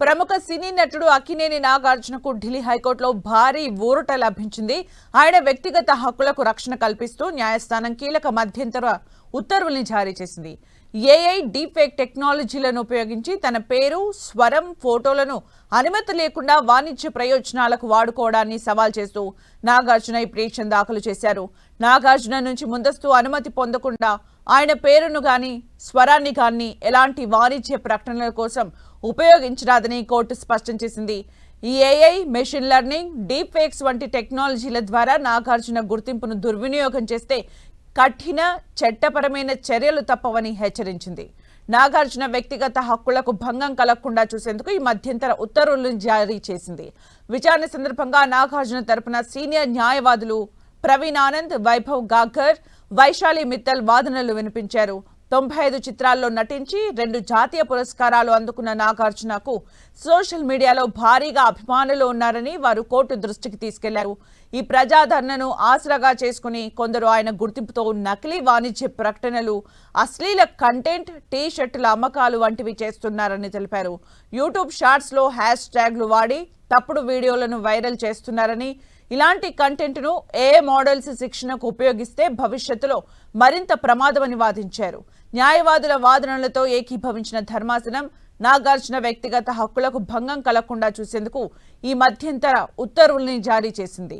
ప్రముఖ సినీ నటుడు అక్కినేని నాగార్జునకు ఢిల్లీ హైకోర్టులో భారీ ఊరట లభించింది. ఆయన వ్యక్తిగత హక్కులకు రక్షణ కల్పిస్తూ న్యాయస్థానం కీలక మధ్యంతర ఉత్తర్వుల్ని జారీ చేసింది. ఏఐ డీఫేక్ టెక్నాలజీలను ఉపయోగించి తన పేరు, స్వరం, ఫోటోలను అనుమతి లేకుండా వాణిజ్య ప్రయోజనాలకు వాడుకోవడాన్ని సవాల్ చేస్తూ నాగార్జున ఈ పిటిషన్ దాఖలు చేశారు. నాగార్జున నుంచి ముందస్తు అనుమతి పొందకుండా ఆయన పేరును గాని స్వరాన్ని గాని ఎలాంటి వాణిజ్య ప్రకటనల కోసం ఉపయోగించరాదని కోర్టు స్పష్టం చేసింది. ఈ AI, machine learning, deep fakes వంటి టెక్నాలజీల ద్వారా నాగార్జున గుర్తింపును దుర్వినియోగం చేస్తే కఠిన చట్టపరమైన చర్యలు తప్పవని హెచ్చరించింది. నాగార్జున వ్యక్తిగత హక్కులకు భంగం కలగకుండా చూసేందుకు ఈ మధ్యంతర ఉత్తర్వులను జారీ చేసింది. విచారణ సందర్భంగా నాగార్జున తరపున సీనియర్ న్యాయవాదులు ప్రవీణ్ ఆనంద్, వైభవ్ గాగ్గర్, వైశాలి మిత్తల్ వాదనలు వినిపించారు. 95 చిత్రాల్లో నటించి 2 జాతీయ పురస్కారాలు అందుకున్న నాగార్జునకు సోషల్ మీడియాలో భారీగా అభిమానులు ఉన్నారని వారు కోర్టు దృష్టికి తీసుకెళ్లారు. ఈ ప్రజాదరణను ఆసరాగా చేసుకుని కొందరు ఆయన గుర్తింపుతో నకిలీ వాణిజ్య ప్రకటనలు, అశ్లీల కంటెంట్, టీ షర్టుల అమ్మకాలు వంటివి చేస్తున్నారని తెలిపారు. యూట్యూబ్ షార్ట్స్ లో హ్యాష్ ట్యాగ్లు వాడి తప్పుడు వీడియోలను వైరల్ చేస్తున్నారని, ఇలాంటి కంటెంట్ను ఏఐ మోడల్స్ శిక్షణకు ఉపయోగిస్తే భవిష్యత్తులో మరింత ప్రమాదమని వాదించారు. న్యాయవాదుల వాదనలతో ఏకీభవించిన ధర్మాసనం నాగార్జున వ్యక్తిగత హక్కులకు భంగం కలగకుండా చూసేందుకు ఈ మధ్యంతర ఉత్తర్వుల్ని జారీ చేసింది.